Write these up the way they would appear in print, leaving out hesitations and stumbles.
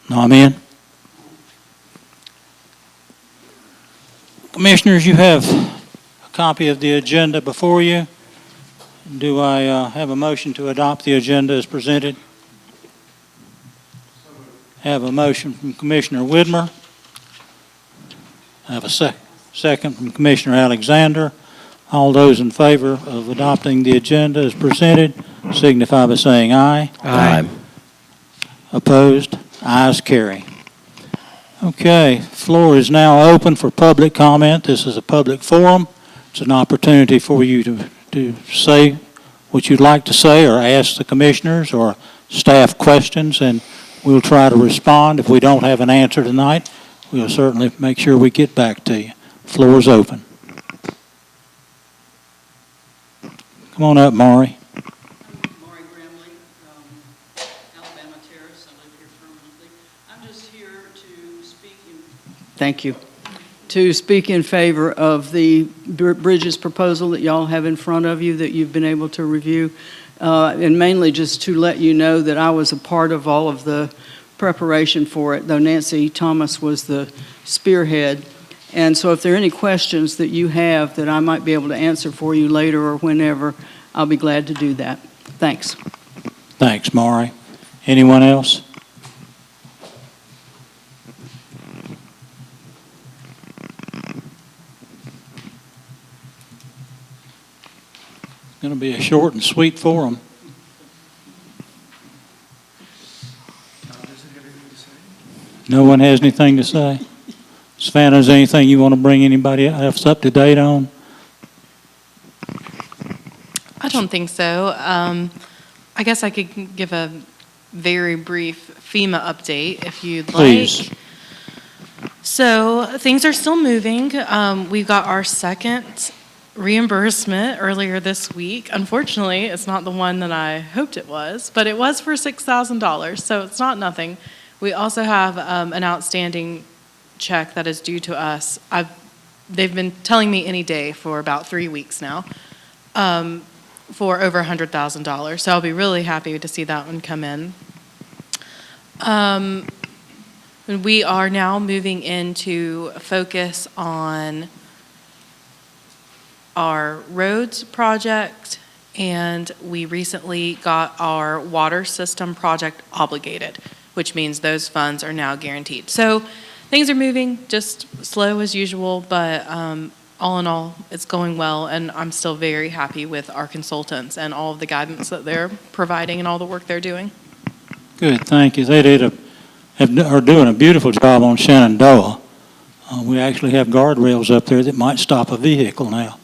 No, I'm in. Commissioners, you have a copy of the agenda before you. Do I have a motion to adopt the agenda as presented? Have a motion from Commissioner Widmer. I have a second from Commissioner Alexander. All those in favor of adopting the agenda as presented signify by saying aye. Aye. Opposed? Ayes carry. Okay, floor is now open for public comment. This is a public forum. It's an opportunity for you to say what you'd like to say or ask the commissioners or staff questions, and we'll try to respond. If we don't have an answer tonight, we'll certainly make sure we get back to you. Floor is open. Come on up, Maury. Maury Gramley from Alabama Terrace. I live here permanently. I'm just here to speak in... Thank you. To speak in favor of the Bridges proposal that y'all have in front of you that you've been able to review. And mainly just to let you know that I was a part of all of the preparation for it, though Nancy Thomas was the spearhead. And so if there are any questions that you have that I might be able to answer for you later or whenever, I'll be glad to do that. Thanks. Thanks, Maury. Anyone else? It's going to be a short and sweet forum. No one has anything to say? Savannah, is there anything you want to bring anybody else up to date on? I don't think so. I guess I could give a very brief FEMA update if you'd Please. like. So things are still moving. We got our second reimbursement earlier this week. Unfortunately, it's not the one that I hoped it was, but it was for $6,000, so it's not nothing. We also have an outstanding check that is due to us. They've been telling me any day for about 3 weeks now, for over $100,000. So I'll be really happy to see that one come in. We are now moving into focus on our roads project, and we recently got our water system project obligated, which means those funds are now guaranteed. So things are moving, just slow as usual, but all in all, it's going well, and I'm still very happy with our consultants and all of the guidance that they're providing and all the work they're doing. Good, thank you. They are doing a beautiful job on Shenandoah. We actually have guardrails up there that might stop a vehicle now.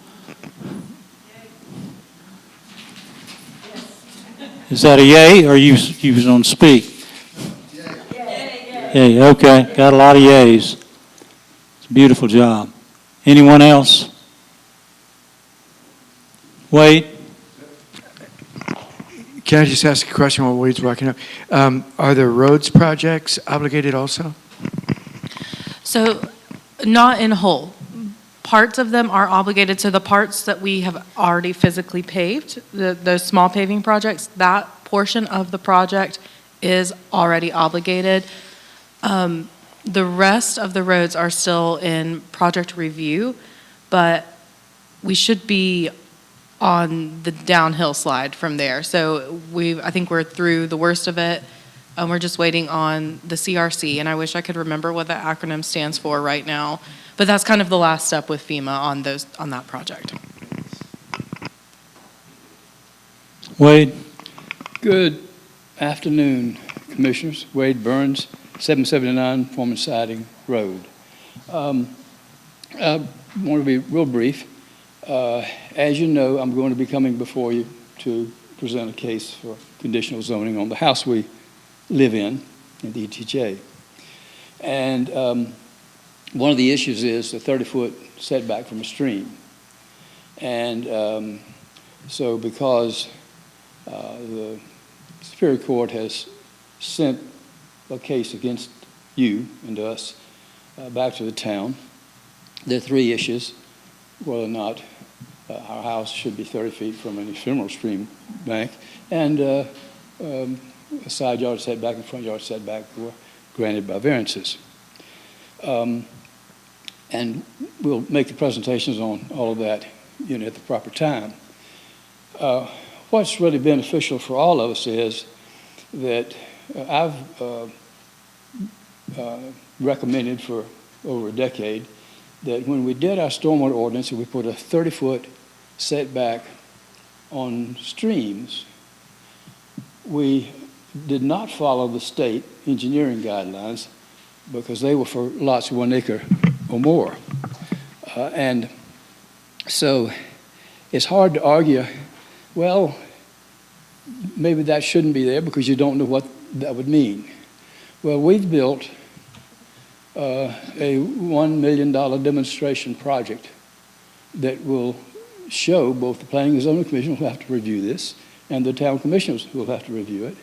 Is that a yay, or you was on speak? Yay, okay. Got a lot of yays. It's a beautiful job. Anyone else? Wade? Can I just ask a question while Wade's walking up? Are the roads projects obligated also? So not in whole. Parts of them are obligated. So the parts that we have already physically paved, those small paving projects, that portion of the project is already obligated. The rest of the roads are still in project review, but we should be on the downhill slide from there. So I think we're through the worst of it. We're just waiting on the CRC, and I wish I could remember what that acronym stands for right now. But that's kind of the last step with FEMA on that project. Wade? Good afternoon, Commissioners. Wade Burns, 779 Foreman Siding Road. I want to be real brief. As you know, I'm going to be coming before you to present a case for conditional zoning on the house we live in the ETJ. And one of the issues is the 30-foot setback from a stream. And so because the Superior Court has sent a case against you and us back to the town, there are 3 issues: whether or not our house should be 30 feet from an ephemeral stream bank, and a side yard setback and front yard setback for granted by variances. And we'll make the presentations on all of that, at the proper time. What's really beneficial for all of us is that I've recommended for over a decade that when we did our stormwater ordinance, we put a 30-foot setback on streams, we did not follow the state engineering guidelines because they were for lots 1 acre or more. And so it's hard to argue, well, maybe that shouldn't be there because you don't know what that would mean. Well, we've built a $1 million demonstration project that will show both the Planning and Zoning Commission will have to review this and the town commissioners will have to review it,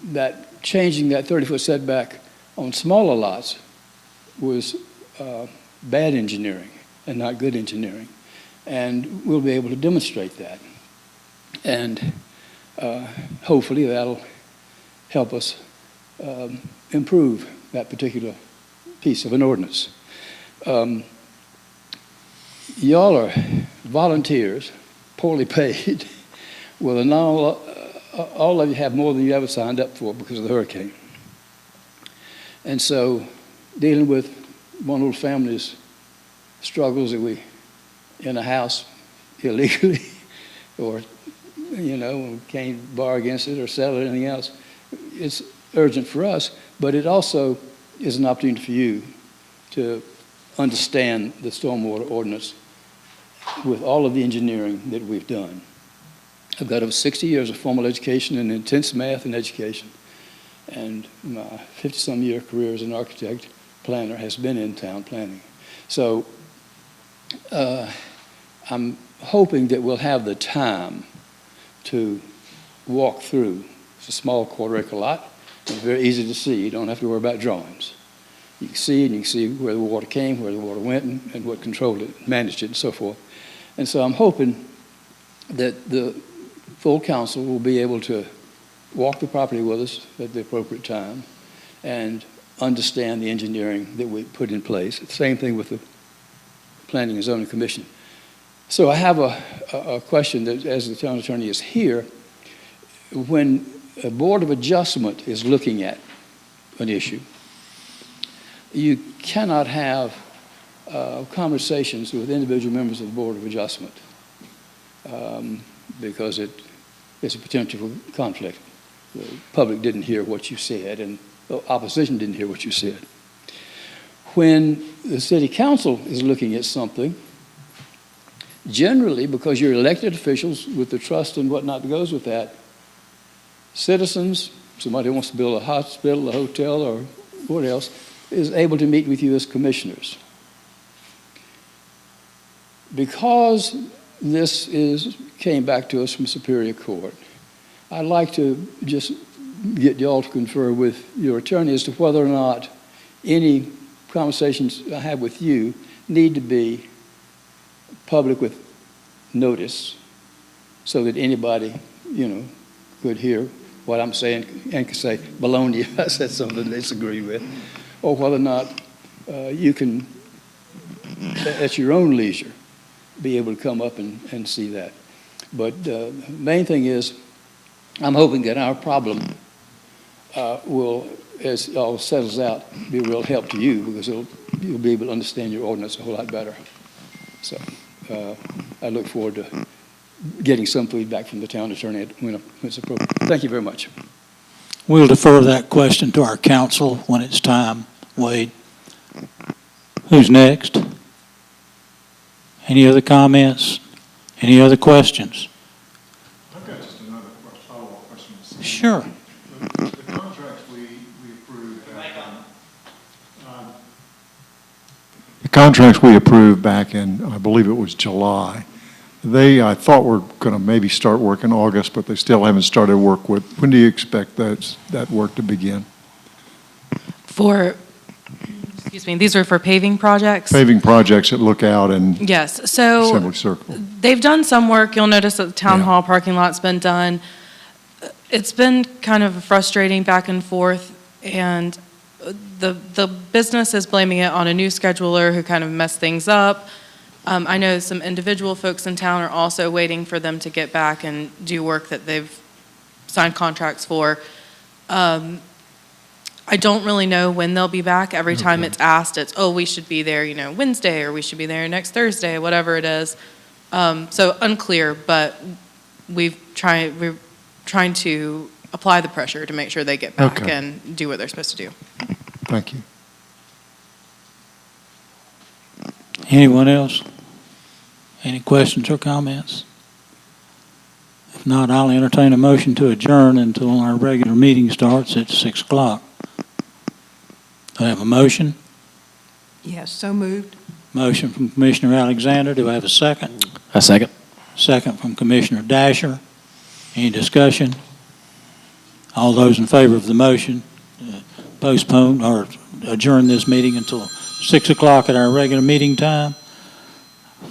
that changing that 30-foot setback on smaller lots was bad engineering and not good engineering. And we'll be able to demonstrate that. And hopefully that'll help us improve that particular piece of an ordinance. Y'all are volunteers, poorly paid. Well, now all of you have more than you ever signed up for because of the hurricane. And so dealing with one little family's struggles that we in a house illegally or, can't bar against it or sell it or anything else, it's urgent for us, but it also is an opportunity for you to understand the stormwater ordinance with all of the engineering that we've done. I've got over 60 years of formal education in intense math and education, and my 50-some year career as an architect planner has been in town planning. So I'm hoping that we'll have the time to walk through. It's a small quarter-acre lot. It's very easy to see. You don't have to worry about drawings. You can see it, and you can see where the water came, where the water went, and what controlled it, managed it, and so forth. And so I'm hoping that the full council will be able to walk the property with us at the appropriate time and understand the engineering that we put in place. The same thing with the Planning and Zoning Commission. So I have a question that, as the town attorney is here, when a Board of Adjustment is looking at an issue, you cannot have conversations with individual members of the Board of Adjustment because it's a potential conflict. The public didn't hear what you said, and the opposition didn't hear what you said. When the city council is looking at something, generally, because you're elected officials with the trust and whatnot that goes with that, citizens, somebody who wants to build a hospital, a hotel, or what else, is able to meet with you as commissioners. Because this came back to us from Superior Court, I'd like to just get y'all to confer with your attorney as to whether or not any conversations I have with you need to be public with notice so that anybody, could hear what I'm saying and could say, baloney, I said something they disagree with, or whether or not you can, at your own leisure, be able to come up and see that. But the main thing is, I'm hoping that our problem will, as it all settles out, be a real help to you because you'll be able to understand your ordinance a whole lot better. So I look forward to getting some feedback from the town attorney when it's appropriate. Thank you very much. We'll defer that question to our council when it's time. Wade. Who's next? Any other comments? Any other questions? I've got just another follow-up question. Sure. The contracts we approved the contracts we approved back in, I believe it was July, I thought were going to maybe start work in August, but they still haven't started work with. When do you expect that work to begin? These are for paving projects? Paving projects at Lookout and Yes, so Assembly Circle. they've done some work. You'll notice that the town Yeah. hall parking lot's been done. It's been kind of frustrating back and forth, and the business is blaming it on a new scheduler who kind of messed things up. I know some individual folks in town are also waiting for them to get back and do work that they've signed contracts for. I don't really know when they'll be back. Every time it's asked, it's, oh, we should be there, Wednesday, or we should be there next Thursday, whatever it is. So unclear, but we're trying to apply the pressure to make sure they get back Okay. and do what they're supposed to do. Thank you. Anyone else? Any questions or comments? If not, I'll entertain a motion to adjourn until our regular meeting starts at 6 o'clock. Do I have a motion? Yes, so moved. Motion from Commissioner Alexander. Do I have a second? A second. Second from Commissioner Dasher. Any discussion? All those in favor of the motion, postpone or adjourn this meeting until 6 o'clock at our regular meeting time,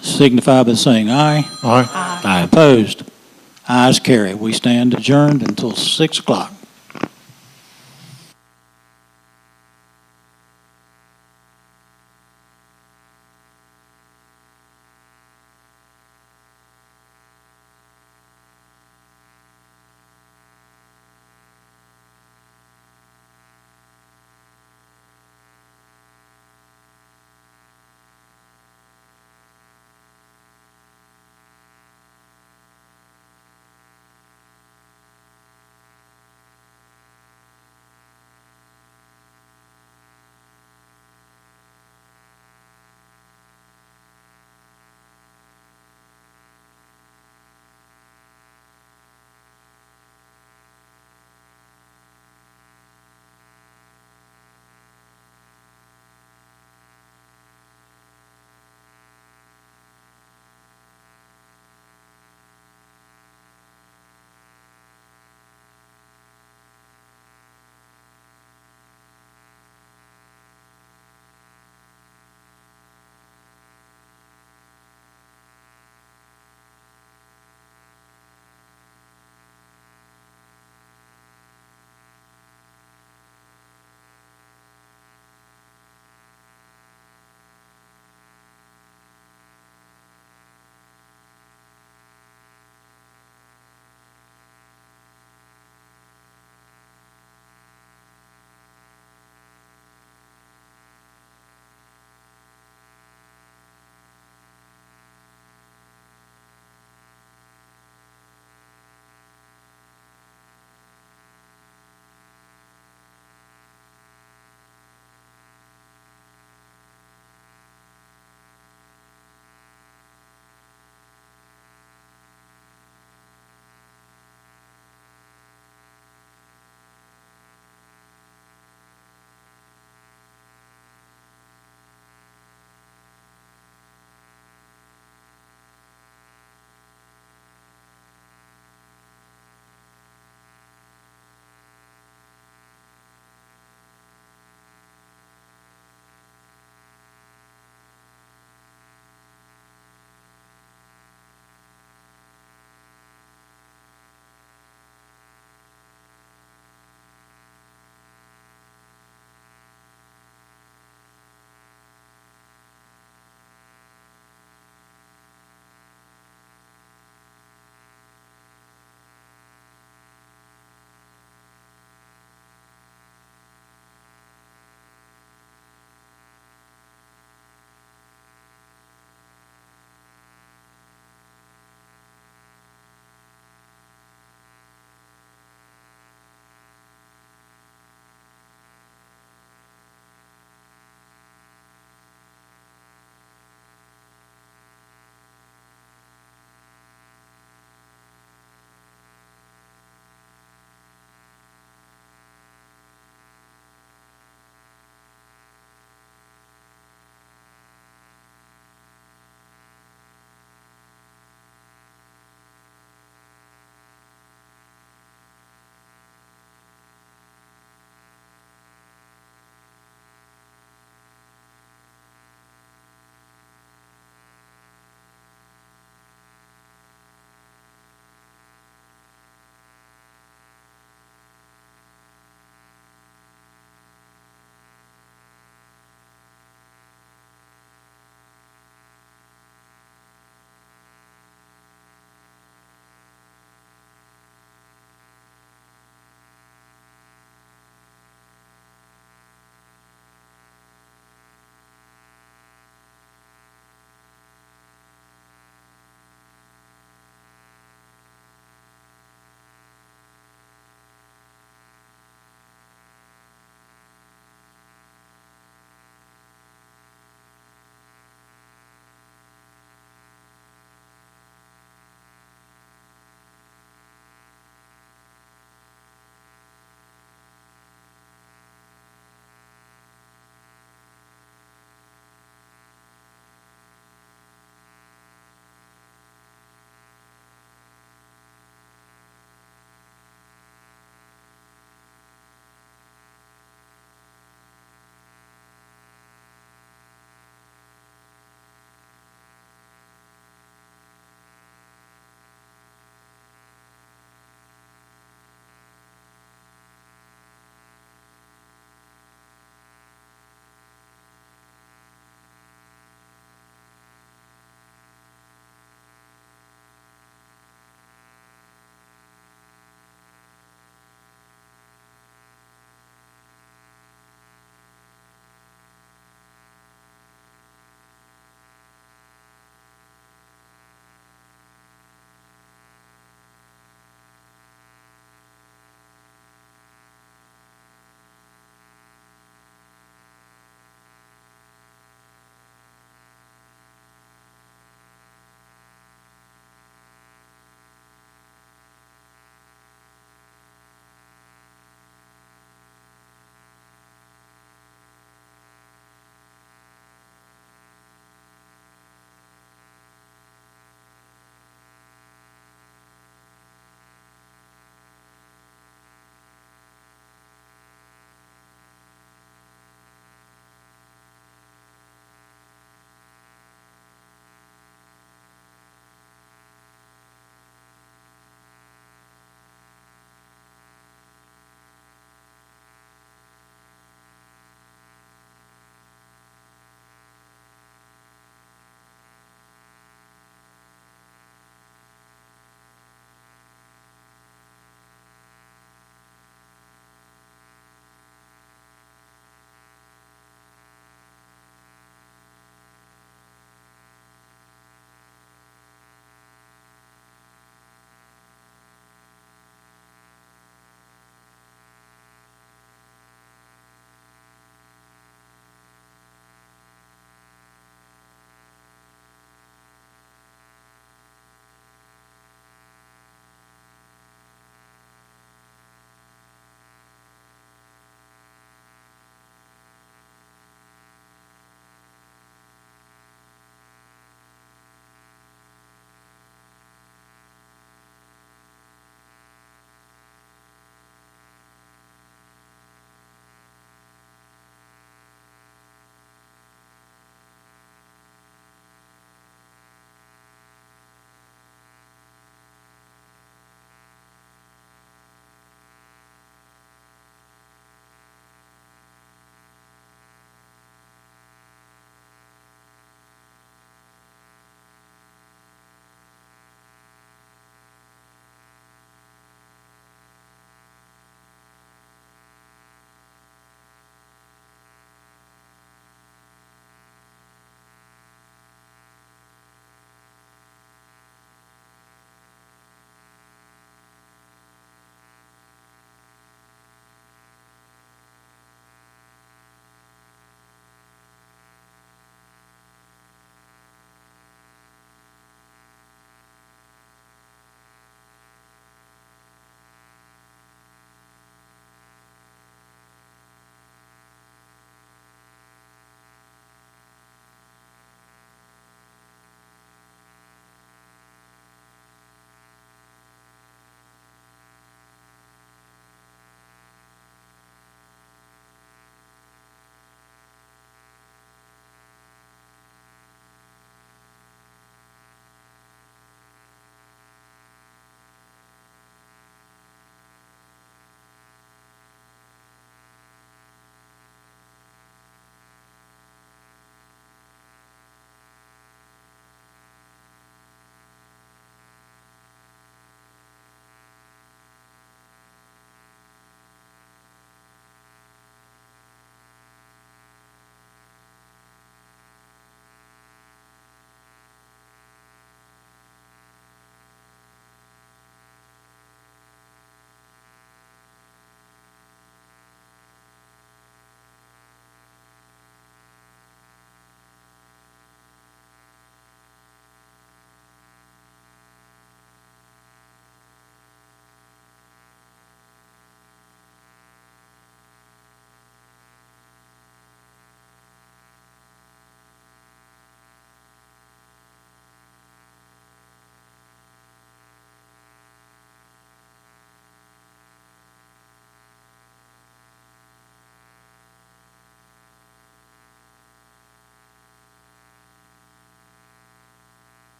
signify by saying aye. Aye. Aye. Opposed? Ayes carry. We stand adjourned until 6 o'clock.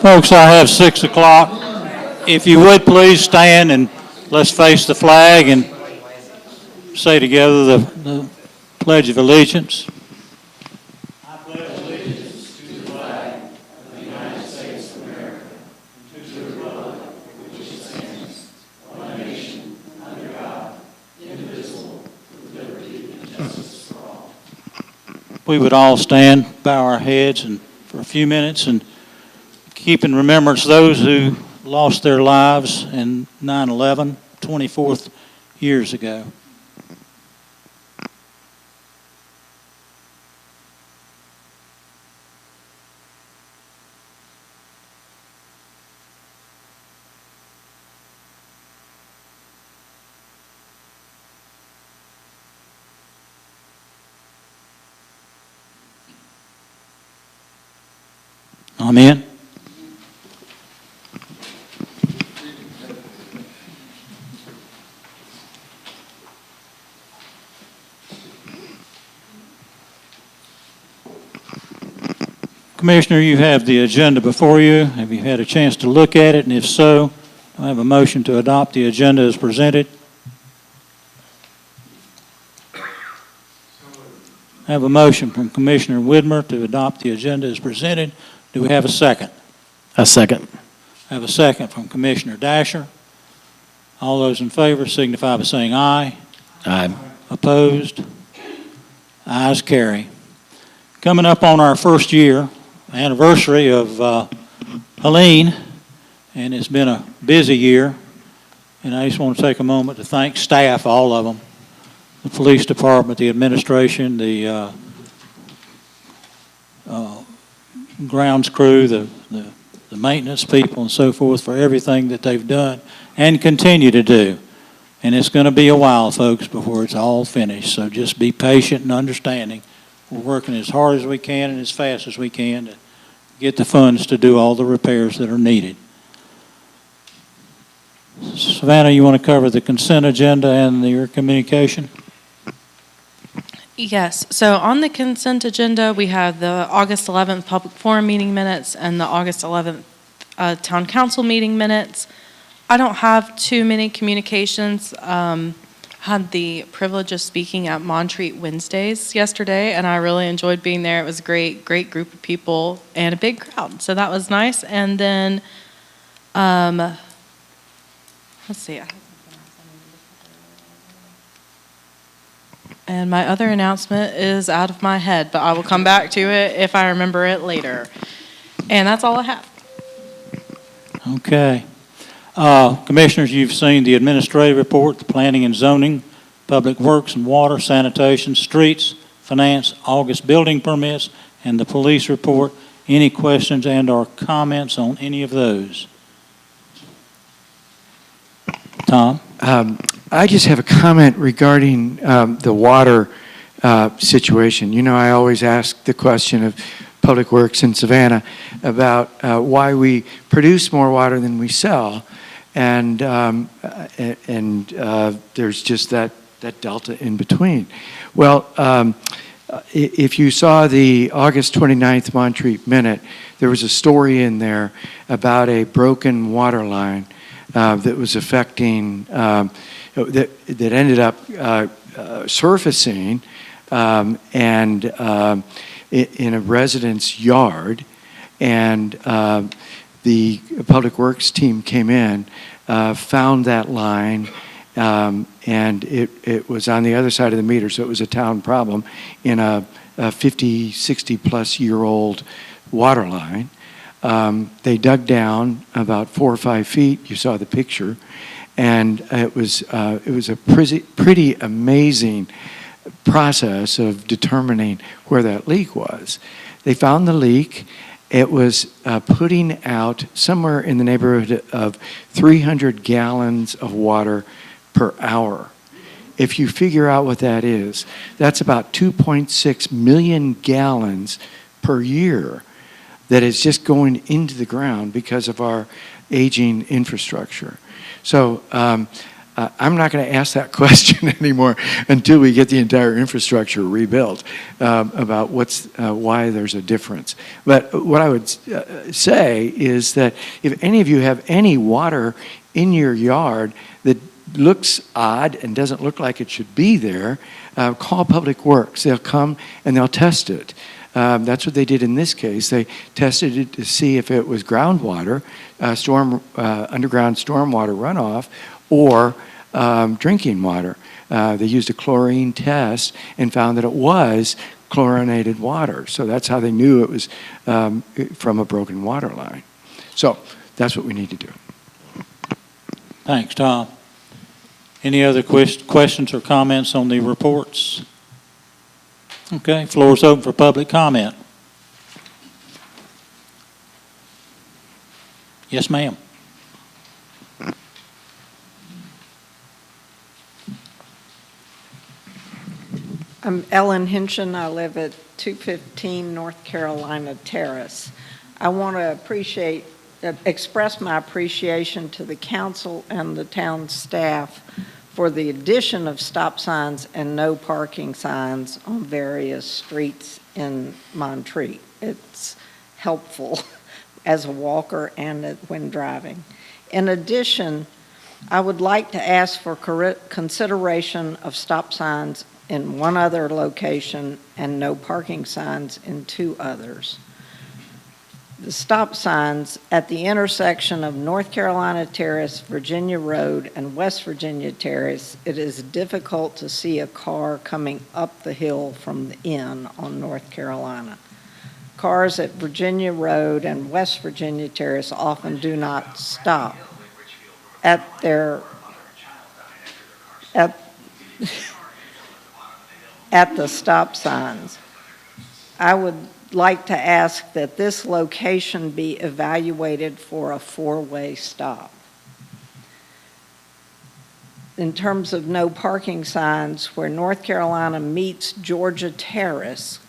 Folks, I have 6 o'clock. If you would, please stand and let's face the flag and say together the Pledge of Allegiance. We would all stand, bow our heads and for a few minutes and keep in remembrance those who lost their lives in 9/11, 24 years ago. Amen. Commissioner, you have the agenda before you. Have you had a chance to look at it? And if so, do I have a motion to adopt the agenda as presented? I have a motion from Commissioner Widmer to adopt the agenda as presented. Do we have a second? A second. I have a second from Commissioner Dasher. All those in favor signify by saying aye. Aye. Opposed? Ayes carry. Coming up on our first year anniversary of Helene, and it's been a busy year, and I just want to take a moment to thank staff, all of them, the police department, the administration, the grounds crew, the maintenance people and so forth for everything that they've done and continue to do. And it's going to be a while, folks, before it's all finished. So just be patient and understanding. We're working as hard as we can and as fast as we can to get the funds to do all the repairs that are needed. Savannah, you want to cover the consent agenda and your communication? Yes, so on the consent agenda, we have the August 11th public forum meeting minutes and the August 11th town council meeting minutes. I don't have too many communications. Had the privilege of speaking at Montreat Wednesdays yesterday, and I really enjoyed being there. It was a great group of people and a big crowd, so that was nice. And then, let's see. And my other announcement is out of my head, but I will come back to it if I remember it later. And that's all I have. Okay. Commissioners, you've seen the administrative report, the planning and zoning, public works and water, sanitation, streets, finance, August building permits, and the police report. Any questions and or comments on any of those? Tom? I just have a comment regarding the water situation. You know, I always ask the question of Public Works in Savannah about why we produce more water than we sell, and there's just that delta in between. Well, if you saw the August 29th Montreat Minute, there was a story in there about a broken water line that was affecting, that ended up surfacing and in a resident's yard, and the Public Works team came in, found that line, and it was on the other side of the meter, so it was a town problem in a 50, 60 plus year old water line. They dug down about 4 or 5 feet. You saw the picture, and it was a pretty amazing process of determining where that leak was. They found the leak. It was putting out somewhere in the neighborhood of 300 gallons of water per hour. If you figure out what that is, that's about 2.6 million gallons per year that is just going into the ground because of our aging infrastructure. So I'm not going to ask that question anymore until we get the entire infrastructure rebuilt about why there's a difference. But what I would say is that if any of you have any water in your yard that looks odd and doesn't look like it should be there, call Public Works. They'll come and they'll test it. That's what they did in this case. They tested it to see if it was groundwater, underground stormwater runoff, or drinking water. They used a chlorine test and found that it was chlorinated water. So that's how they knew it was from a broken water line. So that's what we need to do. Thanks, Tom. Any other questions or comments on the reports? Okay, floor is open for public comment. Yes, ma'am. I'm Ellen Hinchin. I live at 215 North Carolina Terrace. I want to express my appreciation to the council and the town staff for the addition of stop signs and no parking signs on various streets in Montreat. It's helpful as a walker and when driving. In addition, I would like to ask for consideration of stop signs in one other location and no parking signs in two others. The stop signs at the intersection of North Carolina Terrace, Virginia Road, and West Virginia Terrace, it is difficult to see a car coming up the hill from the inn on North Carolina. Cars at Virginia Road and West Virginia Terrace often do not stop at the stop signs. I would like to ask that this location be evaluated for a four-way stop. In terms of no parking signs, where North Carolina meets Georgia Terrace,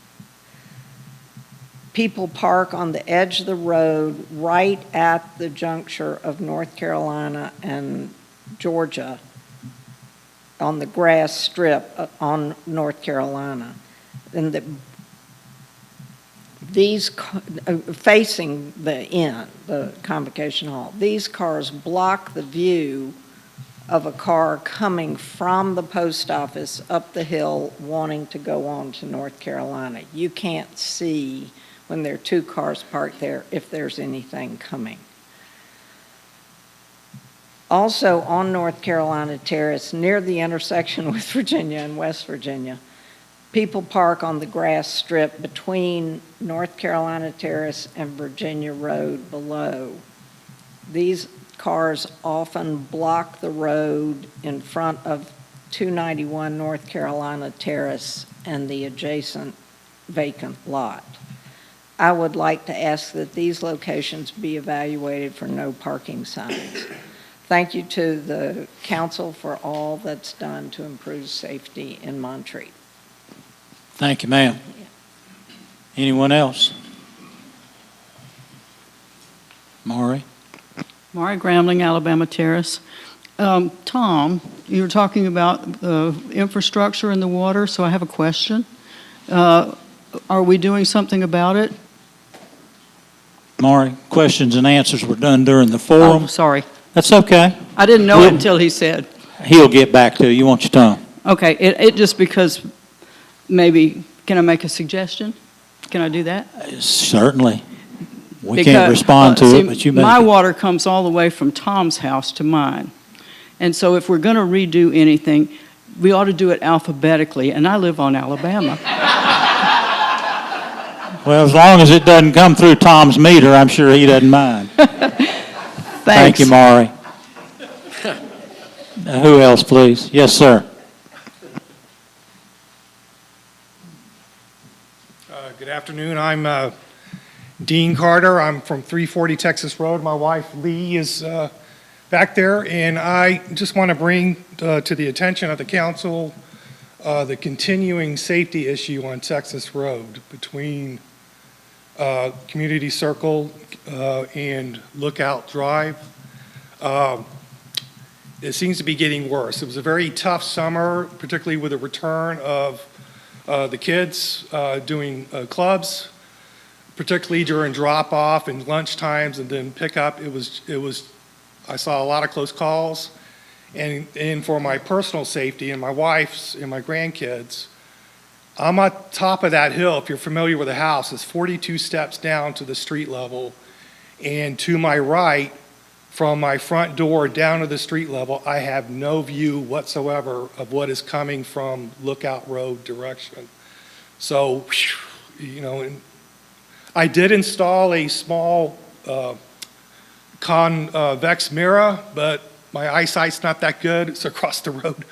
people park on the edge of the road right at the juncture of North Carolina and Georgia on the grass strip on North Carolina. And these facing the inn, the convocation hall, these cars block the view of a car coming from the post office up the hill wanting to go on to North Carolina. You can't see when there are two cars parked there if there's anything coming. Also on North Carolina Terrace, near the intersection with Virginia and West Virginia, people park on the grass strip between North Carolina Terrace and Virginia Road below. These cars often block the road in front of 291 North Carolina Terrace and the adjacent vacant lot. I would like to ask that these locations be evaluated for no parking signs. Thank you to the council for all that's done to improve safety in Montreat. Thank you, ma'am. Anyone else? Maury? Maury Grambling, Alabama Terrace. Tom, you were talking about infrastructure in the water, so I have a question. Are we doing something about it? Maury, questions and answers were done during the forum. Oh, sorry. That's okay. I didn't know it until he said. He'll get back to you. You want your tongue? Okay, it just because maybe, can I make a suggestion? Can I do that? Certainly. We can't respond to see, it, but you may. My water comes all the way from Tom's house to mine. And so if we're going to redo anything, we ought to do it alphabetically, and I live on Alabama. Well, as long as it doesn't come through Tom's meter, I'm sure he doesn't mind. Thank you, Maury. Who else, please? Yes, sir. Good afternoon. I'm Dean Carter. I'm from 340 Texas Road. My wife, Lee, is back there, and I just want to bring to the attention of the council the continuing safety issue on Texas Road between Community Circle and Lookout Drive. it seems to be getting worse. It was a very tough summer, particularly with the return of the kids doing clubs, particularly during drop-off and lunch times and then pickup. I saw a lot of close calls. And for my personal safety and my wife's and my grandkids, I'm at top of that hill. If you're familiar with the house, it's 42 steps down to the street level. And to my right, from my front door down to the street level, I have no view whatsoever of what is coming from Lookout Road direction. So, and I did install a small convex mirror, but my eyesight's not that good. It's across the road.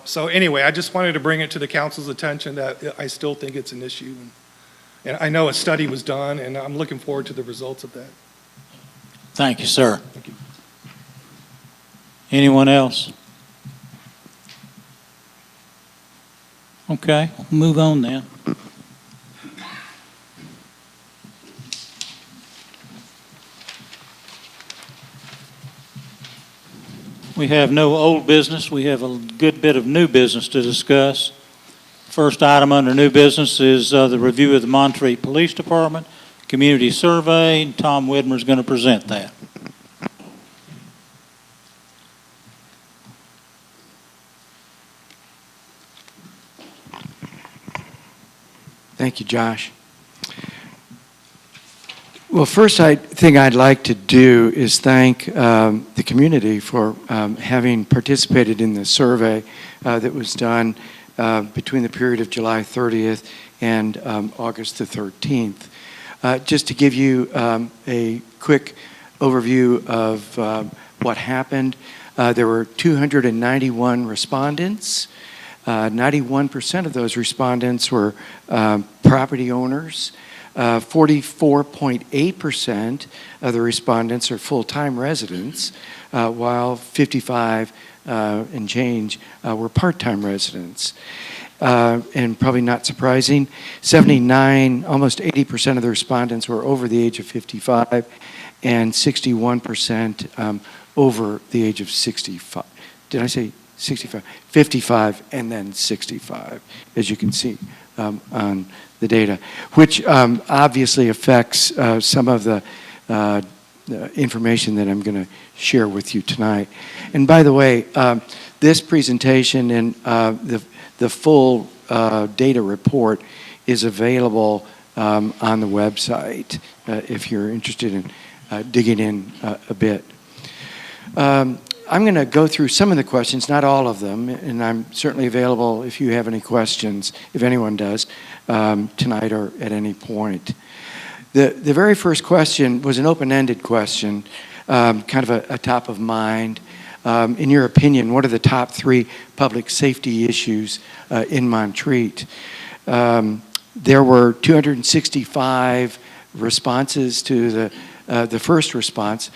So anyway, I just wanted to bring it to the council's attention that I still think it's an issue. And I know a study was done, and I'm looking forward to the results of that. Thank you, sir. Thank you. Anyone else? Okay, we'll move on then. We have no old business. We have a good bit of new business to discuss. First item under new business is the review of the Montreat Police Department Community Survey. Tom Widmer is going to present that. Thank you, Josh. Well, first thing I'd like to do is thank the community for having participated in the survey that was done between the period of July 30th and August the 13th. Just to give you a quick overview of what happened, there were 291 respondents. 91% of those respondents were property owners. 44.8% of the respondents are full-time residents, while 55 and change were part-time residents. And probably not surprising, 79, almost 80% of the respondents were over the age of 55, and 61% over the age of 65. Did I say 65? 55 and then 65, as you can see on the data, which obviously affects some of the information that I'm going to share with you tonight. And by the way, this presentation and the full data report is available on the website if you're interested in digging in a bit. I'm going to go through some of the questions, not all of them, and I'm certainly available if you have any questions, if anyone does, tonight or at any point. The very first question was an open-ended question, kind of a top of mind. In your opinion, what are the top 3 public safety issues in Montreat? There were 265 responses to the first response,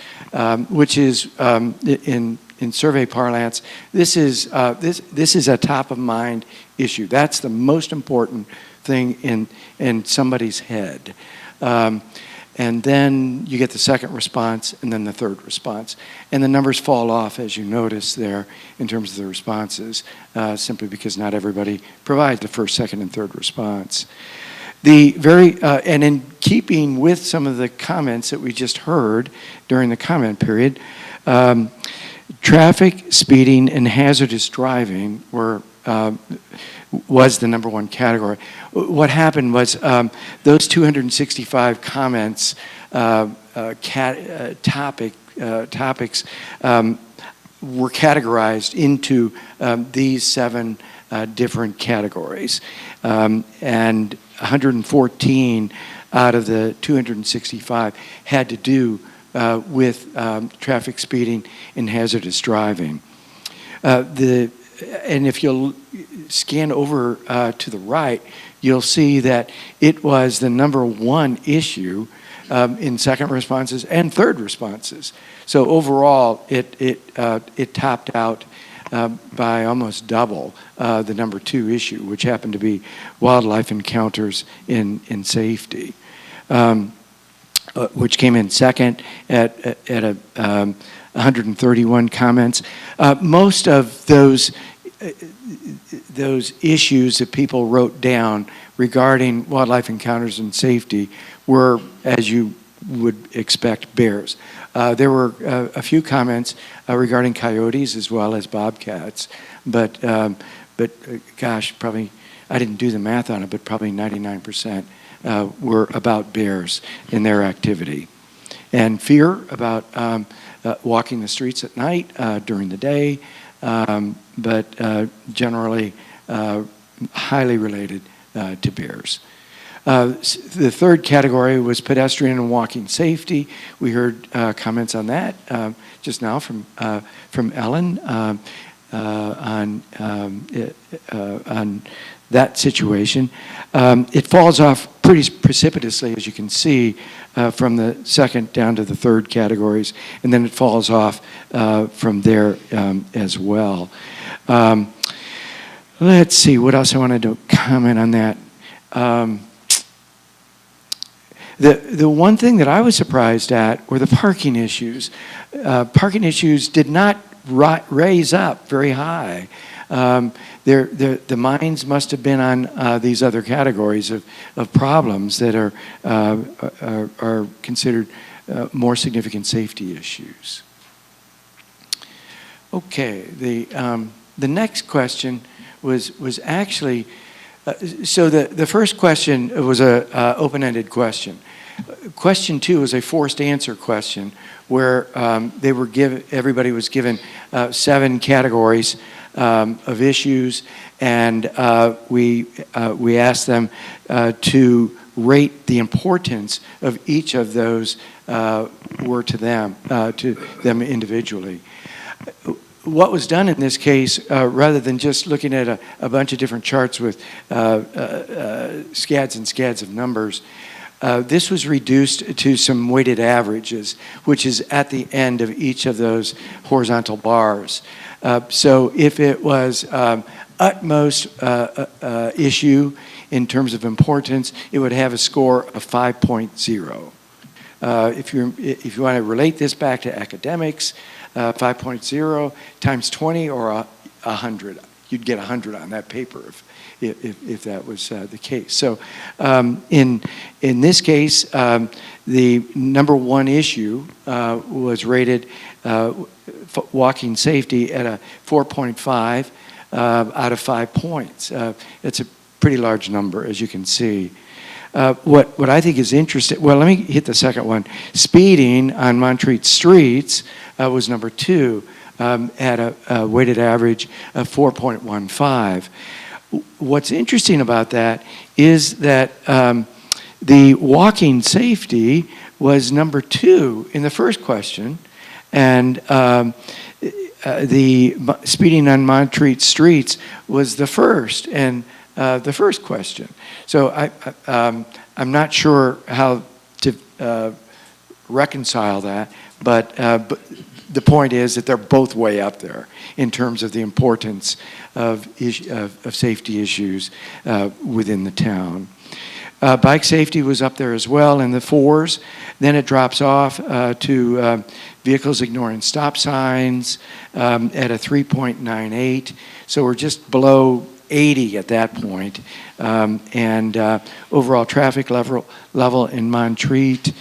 which is in survey parlance, this is a top of mind issue. That's the most important thing in somebody's head. And then you get the second response and then the third response. And the numbers fall off, as you notice there, in terms of the responses, simply because not everybody provides the first, second, and third response. And in keeping with some of the comments that we just heard during the comment period, traffic, speeding, and hazardous driving was the number 1 category. What happened was those 265 comments, topics, were categorized into these 7 different categories. And 114 out of the 265 had to do with traffic, speeding, and hazardous driving. And if you'll scan over to the right, you'll see that it was the number 1 issue in second responses and third responses. So overall, it topped out by almost double the number 2 issue, which happened to be wildlife encounters in safety. which came in second at 131 comments. Most of those issues that people wrote down regarding wildlife encounters and safety were, as you would expect, bears. There were a few comments regarding coyotes as well as bobcats, but gosh, probably, I didn't do the math on it, but probably 99% were about bears in their activity. And fear about walking the streets at night, during the day, but generally highly related to bears. The third category was pedestrian and walking safety. We heard comments on that just now from Ellen on that situation. It falls off pretty precipitously, as you can see, from the second down to the third categories, and then it falls off from there as well. Let's see, what else I wanted to comment on that. The one thing that I was surprised at were the parking issues. Parking issues did not raise up very high. The minds must have been on these other categories of problems that are considered more significant safety issues. Okay, the next question was actually, so the first question was a open-ended question. Question 2 was a forced answer question where everybody was given 7 categories of issues, and we asked them to rate the importance of each of those were to them individually. What was done in this case, rather than just looking at a bunch of different charts with scads and scads of numbers, this was reduced to some weighted averages, which is at the end of each of those horizontal bars. So if it was utmost issue in terms of importance, it would have a score of 5.0. If you want to relate this back to academics, 5.0 times 20 or 100, you'd get 100 on that paper if that was the case. So in this case, the number 1 issue was rated walking safety at a 4.5 out of 5 points. It's a pretty large number, as you can see. What I think is interesting, well, let me hit the second one. Speeding on Montreat streets was number 2 at a weighted average of 4.15. What's interesting about that is that the walking safety was number 2 in the first question, and the speeding on Montreat streets was the first, and the first question. So I'm not sure how to reconcile that, but the point is that they're both way up there in terms of the importance of safety issues within the town. Bike safety was up there as well in the 4s. Then it drops off to vehicles ignoring stop signs at a 3.98. So we're just below 80 at that point. And overall traffic level in Montreat,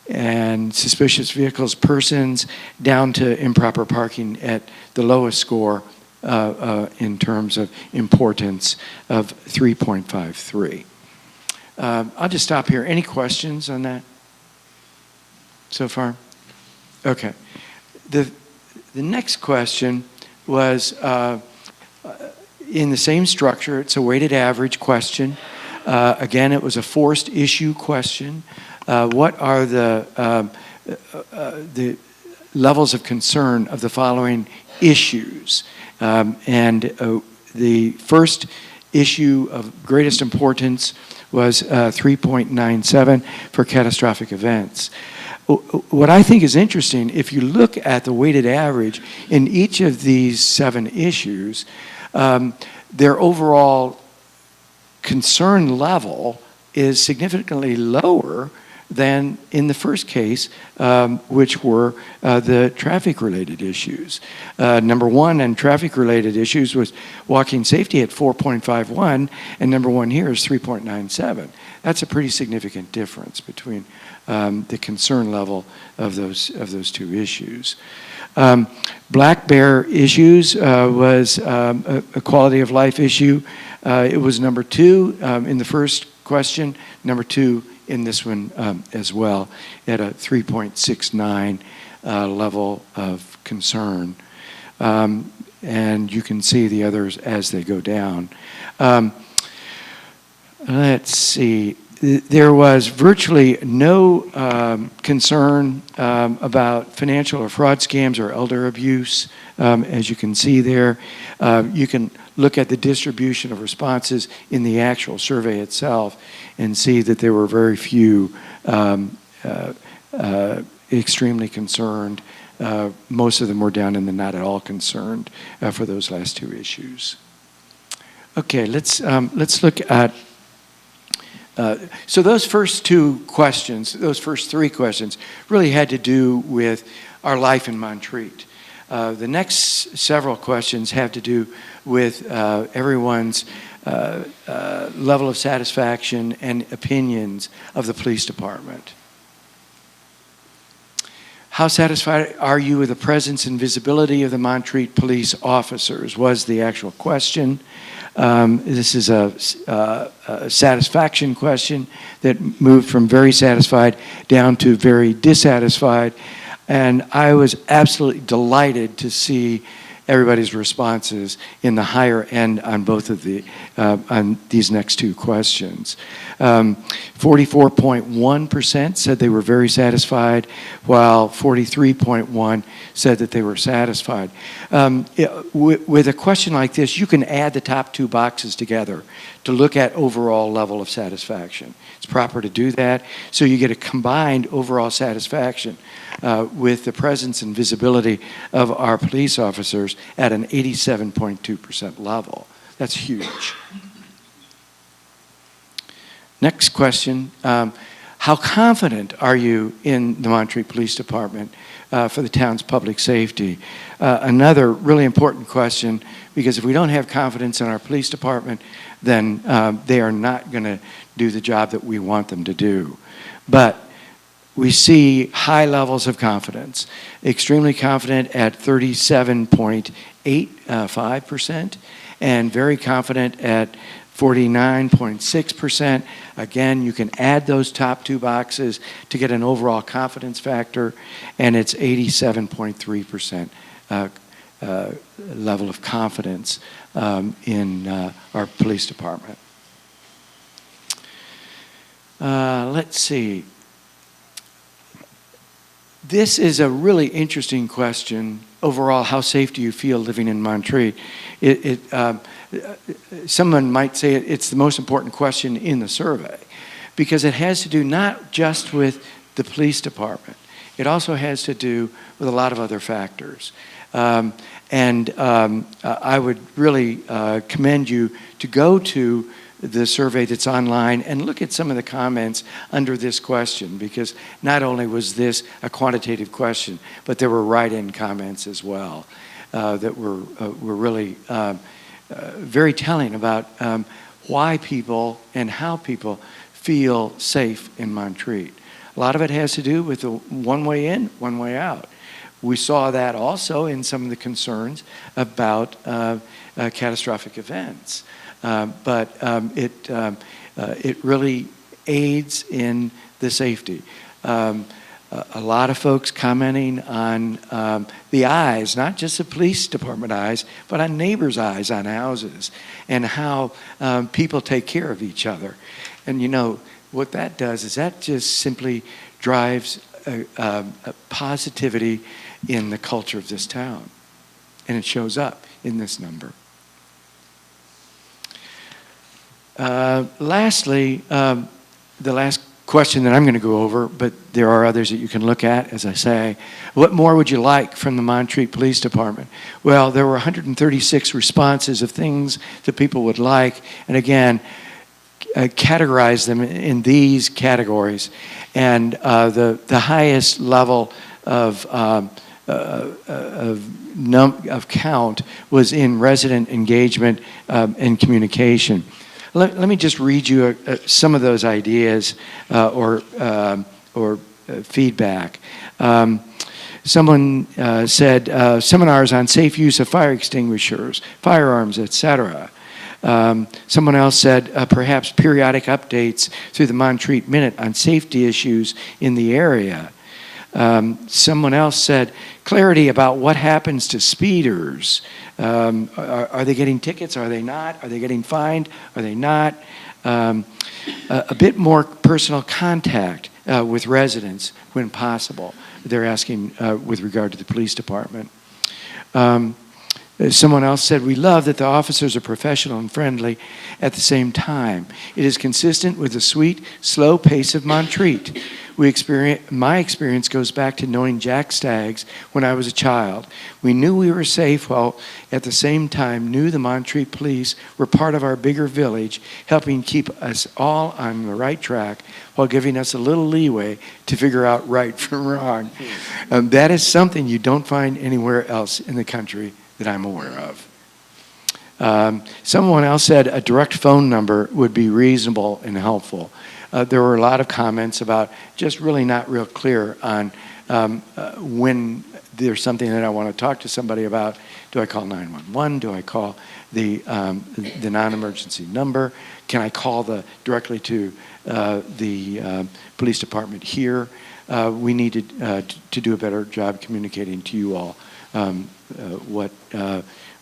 and suspicious vehicles, persons, down to improper parking at the lowest score in terms of importance of 3.53. I'll just stop here. Any questions on that so far? Okay. The next question was in the same structure. It's a weighted average question. Again, it was a forced issue question. What are the levels of concern of the following issues? The first issue of greatest importance was 3.97 for catastrophic events. What I think is interesting, if you look at the weighted average in each of these 7 issues, their overall concern level is significantly lower than in the first case, which were the traffic-related issues. Number one in traffic-related issues was walking safety at 4.51, and number one here is 3.97. That's a pretty significant difference between the concern level of those two issues. Black bear issues was a quality of life issue. It was number two in the first question, number two in this one as well, at a 3.69 level of concern. And you can see the others as they go down. Let's see. There was virtually no concern about financial or fraud scams or elder abuse, as you can see there. You can look at the distribution of responses in the actual survey itself and see that there were very few extremely concerned. Most of them were down in the not at all concerned for those last two issues. Okay, let's look at so those first two questions, those first three questions, really had to do with our life in Montreat. The next several questions have to do with everyone's level of satisfaction and opinions of the police department. How satisfied are you with the presence and visibility of the Montreat police officers was the actual question. This is a satisfaction question that moved from very satisfied down to very dissatisfied. And I was absolutely delighted to see everybody's responses in the higher end on both of the on these next two questions. 44.1% said they were very satisfied, while 43.1% said that they were satisfied. With a question like this, you can add the top two boxes together to look at overall level of satisfaction. It's proper to do that, so you get a combined overall satisfaction with the presence and visibility of our police officers at an 87.2% level. That's huge. Next question, how confident are you in the Montreat Police Department for the town's public safety? Another really important question, because if we don't have confidence in our police department, then they are not going to do the job that we want them to do. But we see high levels of confidence, extremely confident at 37.85% and very confident at 49.6%. Again, you can add those top two boxes to get an overall confidence factor, and it's 87.3% level of confidence in our police department. Let's see. This is a really interesting question. Overall, how safe do you feel living in Montreat? Someone might say it's the most important question in the survey because it has to do not just with the police department. It also has to do with a lot of other factors. I would really commend you to go to the survey that's online and look at some of the comments under this question, because not only was this a quantitative question, but there were write-in comments as well that were really very telling about why people and how people feel safe in Montreat. A lot of it has to do with the one way in, one way out. We saw that also in some of the concerns about catastrophic events. But it really aids in the safety. A lot of folks commenting on the eyes, not just the police department eyes, but on neighbors' eyes on houses, and how people take care of each other. And you know, what that does is that just simply drives a positivity in the culture of this town. And it shows up in this number. Lastly, the last question that I'm going to go over, but there are others that you can look at, as I say. What more would you like from the Montreat Police Department? Well, there were 136 responses of things that people would like. And again, categorize them in these categories. And the highest level of count was in resident engagement and communication. Let me just read you some of those ideas or feedback. Someone said seminars on safe use of fire extinguishers, firearms, etc. Someone else said perhaps periodic updates through the Montreat Minute on safety issues in the area. Someone else said clarity about what happens to speeders. Are they getting tickets? Are they not? Are they getting fined? Are they not? A bit more personal contact with residents when possible. They're asking with regard to the police department. Someone else said, we love that the officers are professional and friendly at the same time. It is consistent with the sweet, slow pace of Montreat. My experience goes back to knowing Jack Staggs when I was a child. We knew we were safe while at the same time knew the Montreat police were part of our bigger village, helping keep us all on the right track while giving us a little leeway to figure out right from wrong. That is something you don't find anywhere else in the country that I'm aware of. Someone else said a direct phone number would be reasonable and helpful. There were a lot of comments about just really not real clear on when there's something that I want to talk to somebody about. Do I call 911? Do I call the non-emergency number? Can I call directly to the police department here? We need to do a better job communicating to you all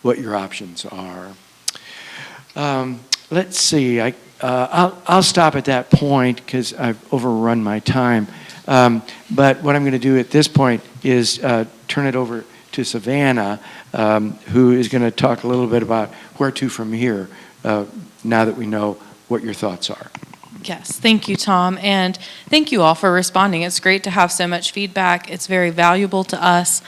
what your options are. Let's see. I'll stop at that point because I've overrun my time. But what I'm going to do at this point is turn it over to Savannah, who is going to talk a little bit about where to from here, now that we know what your thoughts are. Yes, thank you, Tom, and thank you all for responding. It's great to have so much feedback. It's very valuable to us,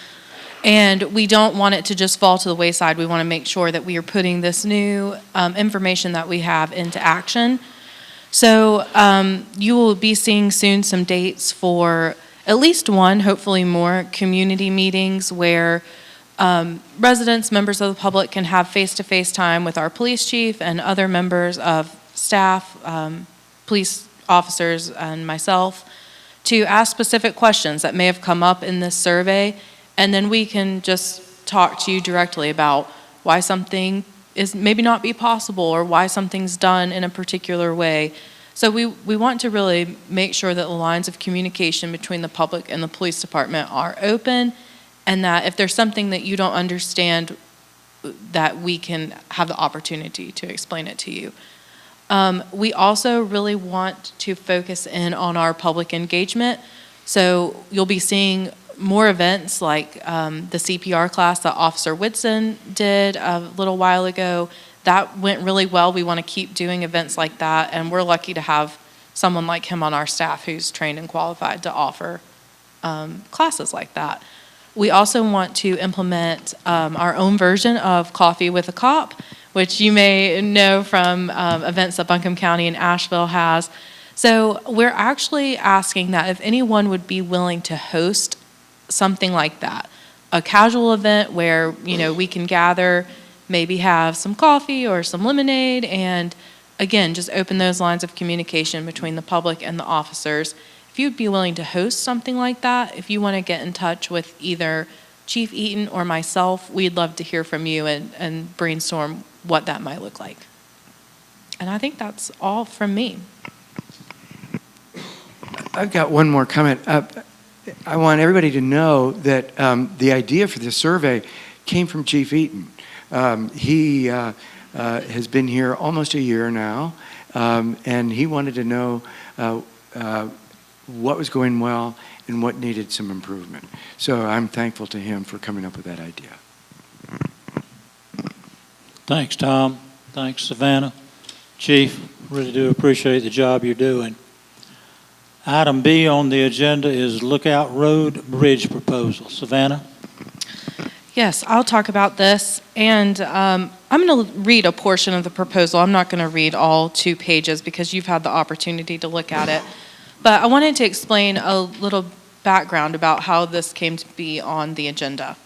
and we don't want it to just fall to the wayside. We want to make sure that we are putting this new information that we have into action. So you will be seeing soon some dates for at least one, hopefully more, community meetings where residents, members of the public can have face-to-face time with our police chief and other members of staff, police officers and myself, to ask specific questions that may have come up in this survey, and then we can just talk to you directly about why something is maybe not be possible or why something's done in a particular way. So we want to really make sure that the lines of communication between the public and the police department are open, and that if there's something that you don't understand, that we can have the opportunity to explain it to you. We also really want to focus in on our public engagement. So you'll be seeing more events like the CPR class that Officer Whitson did a little while ago. That went really well. We want to keep doing events like that, and we're lucky to have someone like him on our staff who's trained and qualified to offer classes like that. We also want to implement our own version of Coffee with a Cop, which you may know from events that Buncombe County and Asheville has. So we're actually asking that if anyone would be willing to host something like that, a casual event where, you know, we can gather, maybe have some coffee or some lemonade, and again, just open those lines of communication between the public and the officers. If you'd be willing to host something like that, if you want to get in touch with either Chief Eaton or myself, we'd love to hear from you and brainstorm what that might look like. And I think that's all from me. I've got one more comment. I want everybody to know that the idea for this survey came from Chief Eaton. He has been here almost a year now, and he wanted to know what was going well and what needed some improvement. So I'm thankful to him for coming up with that idea. Thanks, Tom. Thanks, Savannah. Chief, really do appreciate the job you're doing. Item B on the agenda is Lookout Road Bridge Proposal. Savannah? Yes, I'll talk about this, and I'm going to read a portion of the proposal. I'm not going to read all 2 pages because you've had the opportunity to look at it. But I wanted to explain a little background about how this came to be on the agenda.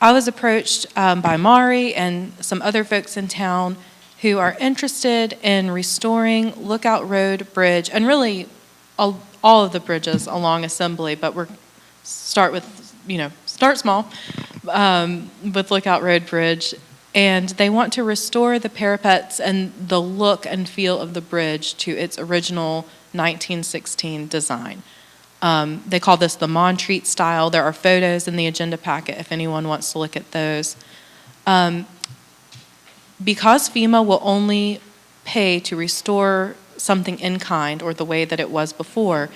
I was approached by Mari and some other folks in town who are interested in restoring Lookout Road Bridge, and really all of the bridges along Assembly, but start small with Lookout Road Bridge. And they want to restore the parapets and the look and feel of the bridge to its original 1916 design. They call this the Montreat style. There are photos in the agenda packet if anyone wants to look at those. Because FEMA will only pay to restore something in kind or the way that it was before,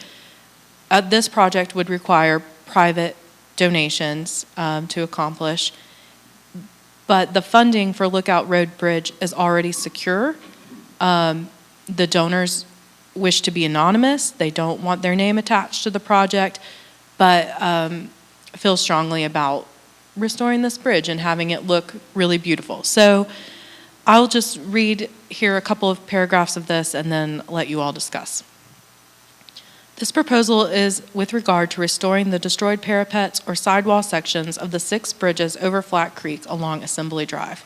this project would require private donations to accomplish. But the funding for Lookout Road Bridge is already secure. The donors wish to be anonymous. They don't want their name attached to the project, but feel strongly about restoring this bridge and having it look really beautiful. So I'll just read here a couple of paragraphs of this and then let you all discuss. This proposal is with regard to restoring the destroyed parapets or sidewall sections of the 6 bridges over Flat Creek along Assembly Drive.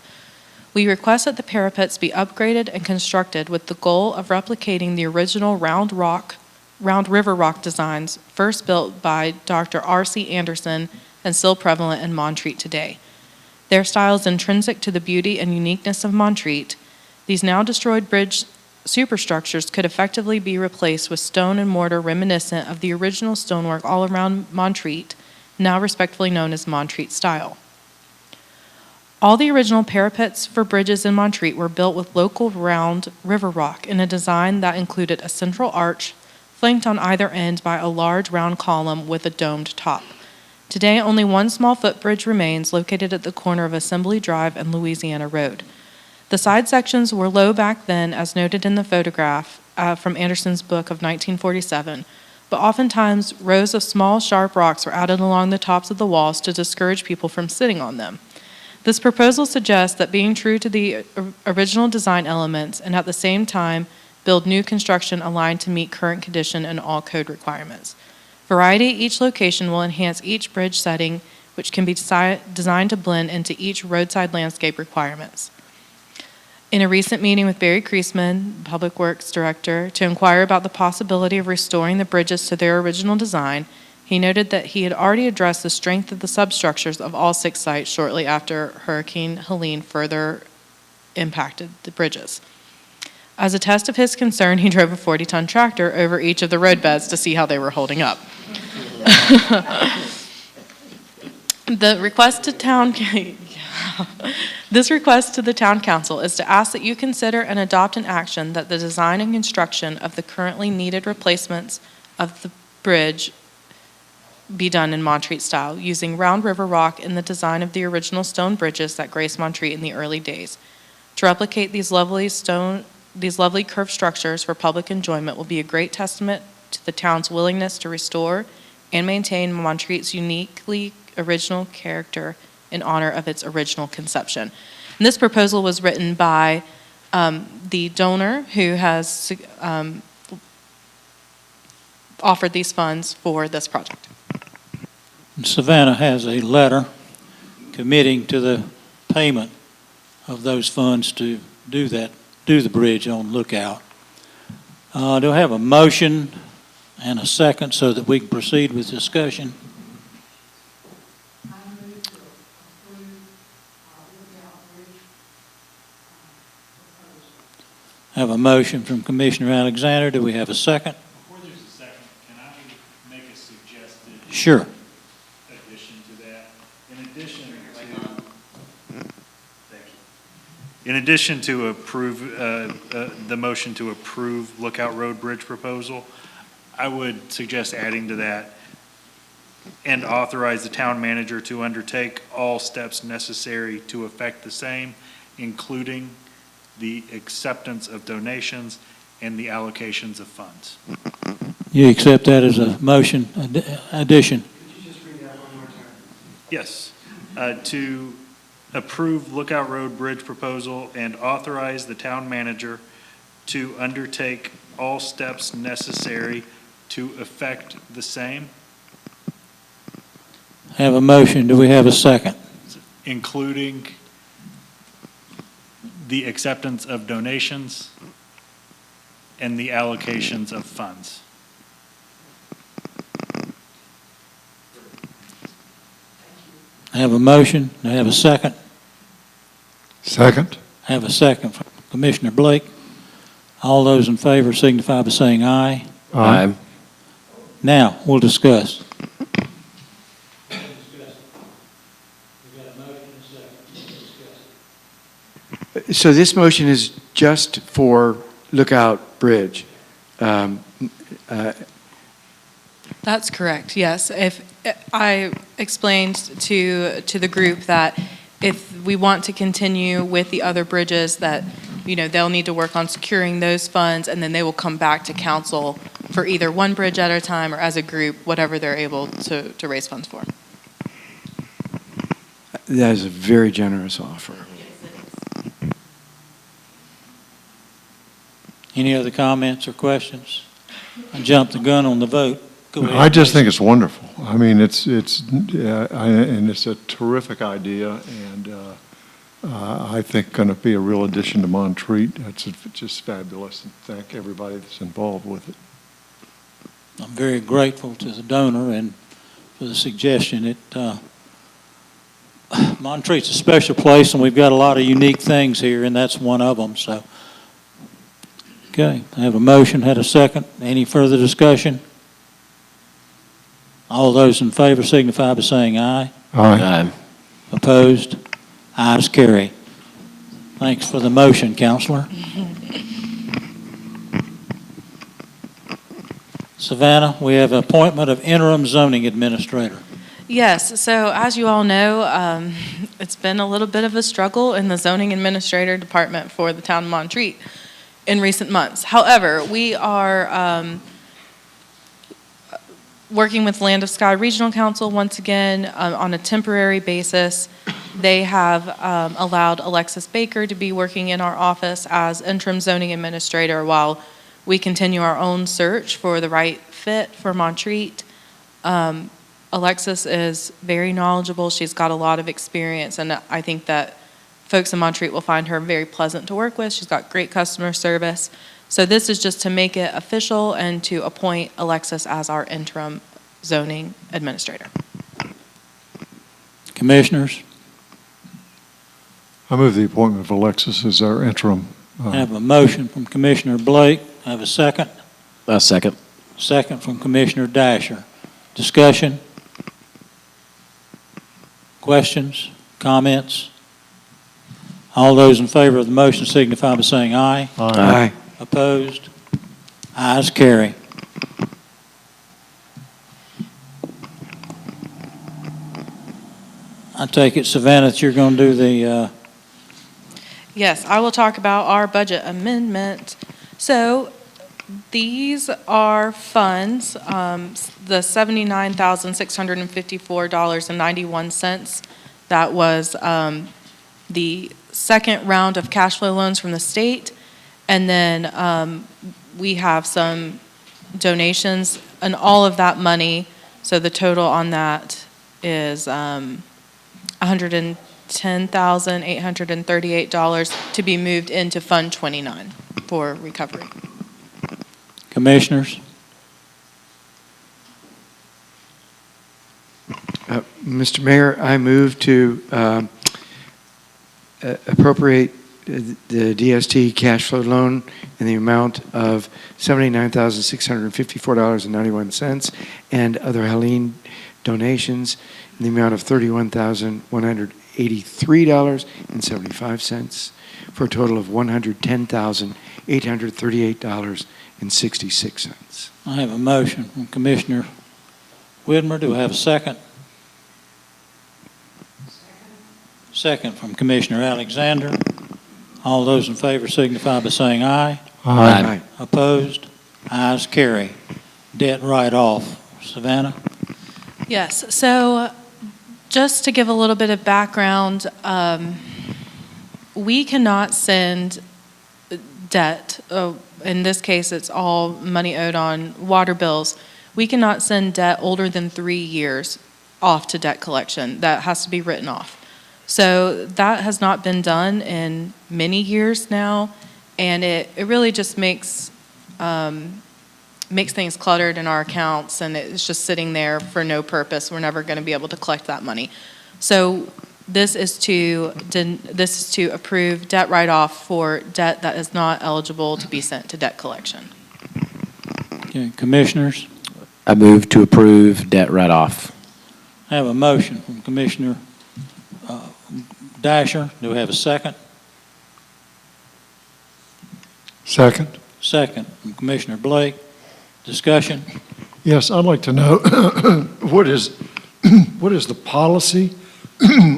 We request that the parapets be upgraded and constructed with the goal of replicating the original round river rock designs first built by Dr. R.C. Anderson and still prevalent in Montreat today. Their style is intrinsic to the beauty and uniqueness of Montreat. These now destroyed bridge superstructures could effectively be replaced with stone and mortar reminiscent of the original stonework all around Montreat, now respectfully known as Montreat style. All the original parapets for bridges in Montreat were built with local round river rock in a design that included a central arch flanked on either end by a large round column with a domed top. Today, only one small footbridge remains, located at the corner of Assembly Drive and Louisiana Road. The side sections were low back then, as noted in the photograph from Anderson's book of 1947, but oftentimes rows of small, sharp rocks were added along the tops of the walls to discourage people from sitting on them. This proposal suggests that being true to the original design elements and at the same time build new construction aligned to meet current condition and all code requirements. Variety at each location will enhance each bridge setting, which can be designed to blend into each roadside landscape requirements. In a recent meeting with Barry Kreisman, Public Works Director, to inquire about the possibility of restoring the bridges to their original design, he noted that he had already addressed the strength of the substructures of all 6 sites shortly after Hurricane Helene further impacted the bridges. As a test of his concern, he drove a 40-ton tractor over each of the roadbeds to see how they were holding up. This request to the town council is to ask that you consider and adopt an action that the design and construction of the currently needed replacements of the bridge be done in Montreat style, using round river rock in the design of the original stone bridges that graced Montreat in the early days. To replicate these lovely curved structures for public enjoyment will be a great testament to the town's willingness to restore and maintain Montreat's uniquely original character in honor of its original conception. And this proposal was written by the donor who has offered these funds for this project. Savannah has a letter committing to the payment of those funds to do the bridge on Lookout. Do I have a motion and a second so that we can proceed with discussion? I have a motion from Commissioner Alexander. Do we have a second? Before there's a second, can I make a suggested Sure. addition to that? In addition to approve, the motion to approve Lookout Road Bridge proposal, I would suggest adding to that and authorize the town manager to undertake all steps necessary to effect the same, including the acceptance of donations and the allocations of funds. You accept that as a motion addition? Yes. to approve Lookout Road Bridge proposal and authorize the town manager to undertake all steps necessary to effect the same, Have a motion. Do we have a second? including the acceptance of donations and the allocations of funds. I have a motion. Do I have a second? Second? I have a second from Commissioner Blake. All those in favor signify by saying aye. Aye. Now, we'll discuss. So this motion is just for Lookout Bridge. That's correct, yes. If I explained to the group that if we want to continue with the other bridges, that, you know, they'll need to work on securing those funds, and then they will come back to council for either one bridge at a time or as a group, whatever they're able to raise funds for. That is a very generous offer. Any other comments or questions? I jumped the gun on the vote. Go ahead. I just think it's wonderful. I mean, and it's a terrific idea, and I think going to be a real addition to Montreat. It's just fabulous, and thank everybody that's involved with it. I'm very grateful to the donor and for the suggestion. Montreat's a special place, and we've got a lot of unique things here, and that's one of them. So, okay, I have a motion, had a second. Any further discussion? All those in favor signify by saying aye. Aye. Opposed? Ayes carry. Thanks for the motion, Counselor. Savannah, we have appointment of interim zoning administrator. Yes, so as you all know, it's been a little bit of a struggle in the zoning administrator department for the town of Montreat in recent months. However, we are working with Land of Sky Regional Council once again on a temporary basis. They have allowed Alexis Baker to be working in our office as interim zoning administrator while we continue our own search for the right fit for Montreat. Alexis is very knowledgeable. She's got a lot of experience, and I think that folks in Montreat will find her very pleasant to work with. She's got great customer service. So this is just to make it official and to appoint Alexis as our interim zoning administrator. Commissioners, I move the appointment of Alexis as our interim. I have a motion from Commissioner Blake. I have a second. A second. Second from Commissioner Dasher. Discussion? Questions? Comments? All those in favor of the motion signify by saying aye. Aye. Opposed? Ayes carry. I take it, Savannah, that you're going to do the, Yes, I will talk about our budget amendment. So these are funds, the $79,654.91. That was the second round of cash flow loans from the state. And then we have some donations, and all of that money, so the total on that is $110,838 to be moved into Fund 29 for recovery. Commissioners? Mr. Mayor, I move to appropriate the DST cash flow loan in the amount of $79,654.91 and other Helene donations in the amount of $31,183.75 for a total of $110,838.66. I have a motion from Commissioner Widmer. Do I have a second? Second from Commissioner Alexander. All those in favor signify by saying aye. Aye. Opposed? Ayes carry. Debt write-off. Savannah? Yes, so Just to give a little bit of background, we cannot send debt, in this case, it's all money owed on water bills. We cannot send debt older than 3 years off to debt collection. That has to be written off. So that has not been done in many years now, and it really just makes things cluttered in our accounts, and it's just sitting there for no purpose. We're never going to be able to collect that money. So this is to approve debt write-off for debt that is not eligible to be sent to debt collection. Okay, Commissioners, I move to approve debt write-off. I have a motion from Commissioner Dasher. Do we have a second? Second? Second from Commissioner Blake. Discussion? Yes, I'd like to know, what is the policy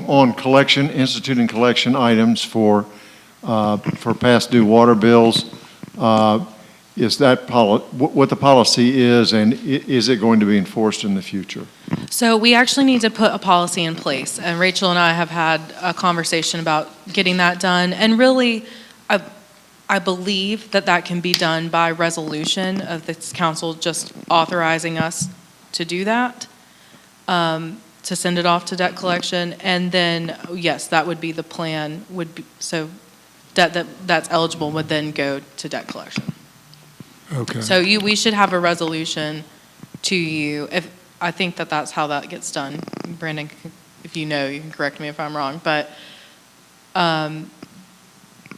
on collection, instituting collection items for past due water bills? Is that what the policy is, and is it going to be enforced in the future? So we actually need to put a policy in place, and Rachel and I have had a conversation about getting that done, and really, I believe that can be done by resolution of this council just authorizing us to do that, to send it off to debt collection, and then, yes, that would be the plan, so debt that's eligible would then go to debt collection. Okay. So we should have a resolution to you. I think that's how that gets done. Brandon, if you know, you can correct me if I'm wrong, but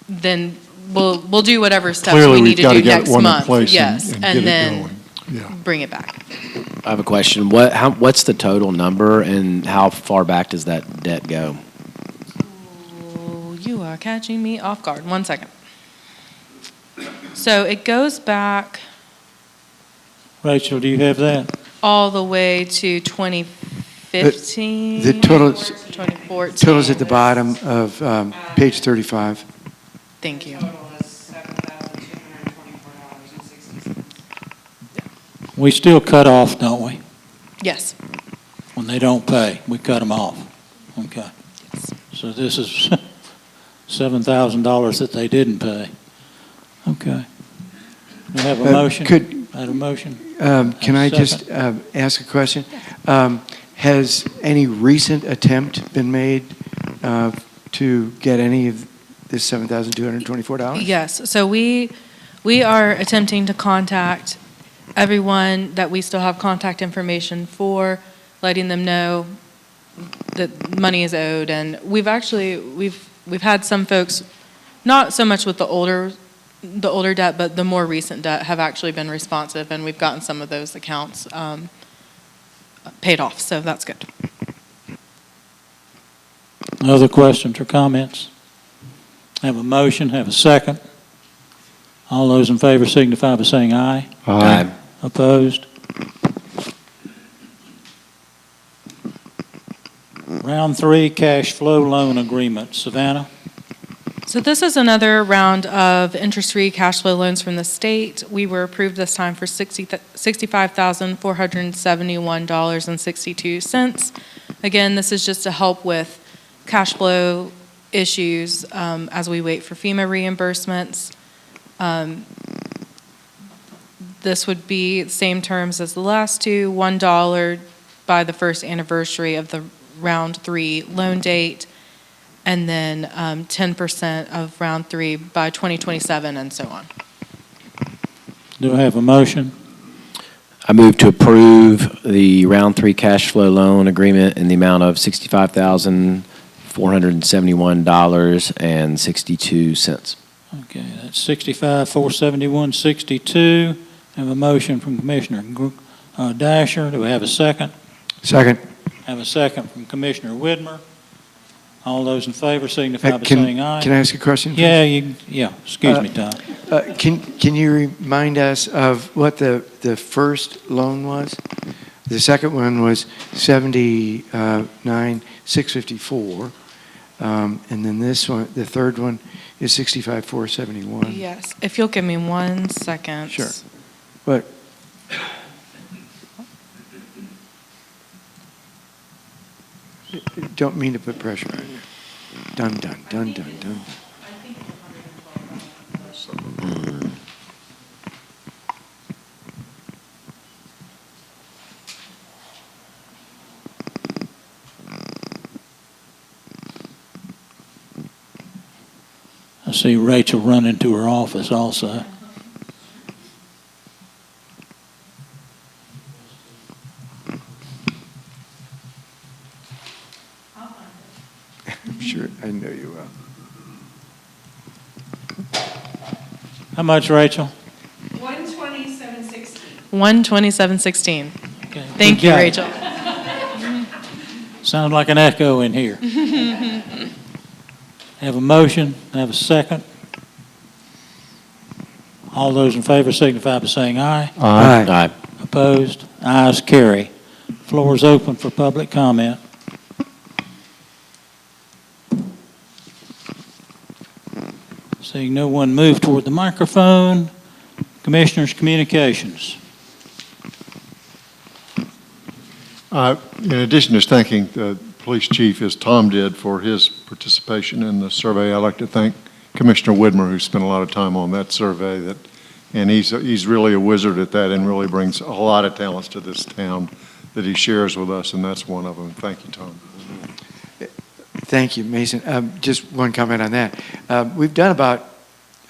then we'll do whatever steps we need to do next month. Yes, and then bring it back. I have a question. What's the total number, and how far back does that debt go? Oh, you are catching me off guard. 1 second. So it goes back Rachel, do you have that? all the way to 2015. The total 2014. total's at the bottom of page 35. Thank you. We still cut off, don't we? Yes. When they don't pay, we cut them off. Okay. So this is $7,000 that they didn't pay. Okay. We have a motion? I have a motion. Can I just ask a question? Has any recent attempt been made to get any of this $7,224? Yes. So we are attempting to contact everyone that we still have contact information for, letting them know that money is owed. And we've had some folks, not so much with the older debt, but the more recent debt have actually been responsive, and we've gotten some of those accounts paid off, so that's good. Other questions or comments? Have a motion, have a second. All those in favor signify by saying aye. Aye. Opposed? Round 3, cash flow loan agreement. Savannah? So this is another round of interest-free cash flow loans from the state. We were approved this time for $65,471.62. Again, this is just to help with cash flow issues as we wait for FEMA reimbursements. This would be the same terms as the last two, $1 by the first anniversary of the round 3 loan date, and then 10% of round 3 by 2027, and so on. Do I have a motion? I move to approve the round 3 cash flow loan agreement in the amount of $65,471.62. Okay, that's $65,471.62. I have a motion from Commissioner Dasher. Do we have a second? Second. I have a second from Commissioner Widmer. All those in favor signify by saying aye. Can I ask a question? Yeah, excuse me, Todd. Can you remind us of what the first loan was? The second one was $79,654, and then this one, the third one, is $65,471. Yes, if you'll give me 1 second. Sure. But Don't mean to put pressure on you. Dun, dun, dun, dun, dun. I see Rachel run into her office also. I'm sure, I know you will. How much, Rachel? 127.16. 12716. Okay, Thank we you, got it. Rachel. Sounds like an echo in here. Have a motion, have a second. All those in favor signify by saying aye. Aye. Opposed? Ayes carry. Floor is open for public comment. Seeing no one move toward the microphone, Commissioners' communications. In addition to thanking the police chief, as Tom did, for his participation in the survey, I'd like to thank Commissioner Widmer, who spent a lot of time on that survey, and he's really a wizard at that and really brings a lot of talents to this town that he shares with us, and that's one of them. Thank you, Tom. Thank you, Mason. Just one comment on that. We've done about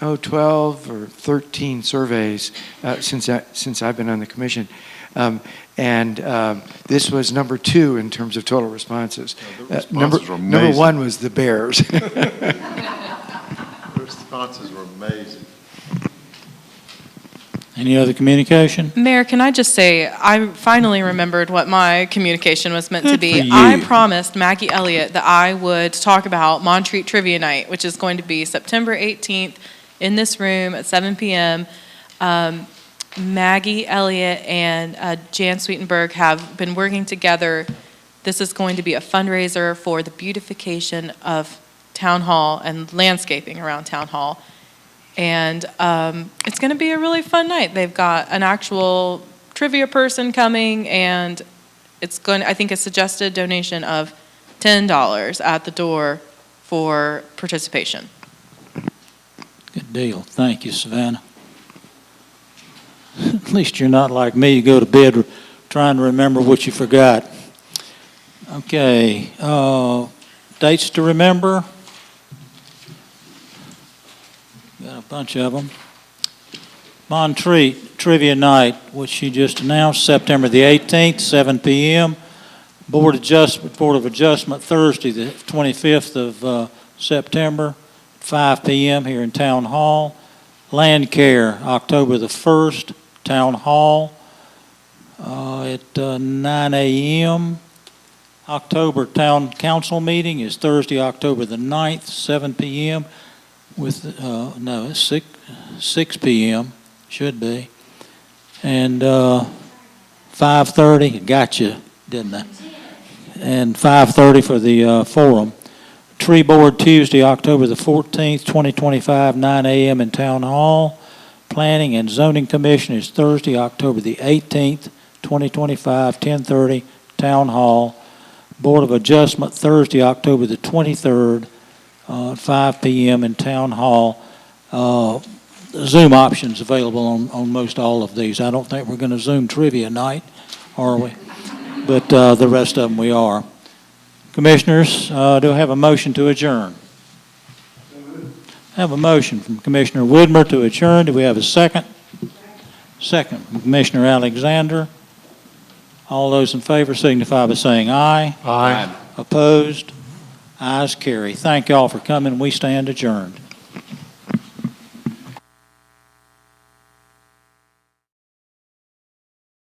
12 or 13 surveys since I've been on the commission. This was number 2 in terms of total responses. The responses were amazing. Number 1 was the Bears. The responses were amazing. Any other communication? Mayor, can I just say, I finally remembered what my communication was meant to Good be. for you. I promised Maggie Elliott that I would talk about Montreat Trivia Night, which is going to be September 18th in this room at 7 p.m. Maggie Elliott and Jan Sweetenberg have been working together. This is going to be a fundraiser for the beautification of Town Hall and landscaping around Town Hall. And it's going to be a really fun night. They've got an actual trivia person coming, and I think a suggested donation of $10 at the door for participation. Good deal. Thank you, Savannah. At least you're not like me. You go to bed trying to remember what you forgot. Okay. Dates to remember. Got a bunch of them. Montreat Trivia Night, which she just announced, September the 18th, 7 p.m. Board of Adjustment, Thursday, the 25th of September, 5 p.m. here in Town Hall. Land Care, October the 1st, Town Hall at 9 a.m. October Town Council meeting is Thursday, October the 9th, 7 p.m. with, no, it's 6 p.m., should be. And 5:30, got you, didn't I? And 5:30 for the forum. Tree Board Tuesday, October the 14th, 2025, 9 a.m. in Town Hall. Planning and Zoning Commission is Thursday, October the 18th, 2025, 10:30, Town Hall. Board of Adjustment, Thursday, October the 23rd, 5 p.m. in Town Hall. Zoom options available on most all of these. I don't think we're going to Zoom trivia night, are we? But the rest of them we are. Commissioners, do I have a motion to adjourn? I have a motion from Commissioner Widmer to adjourn. Do we have a second? Second from Commissioner Alexander. All those in favor signify by saying aye. Aye. Opposed? Ayes carry. Thank you all for coming. We stand adjourned.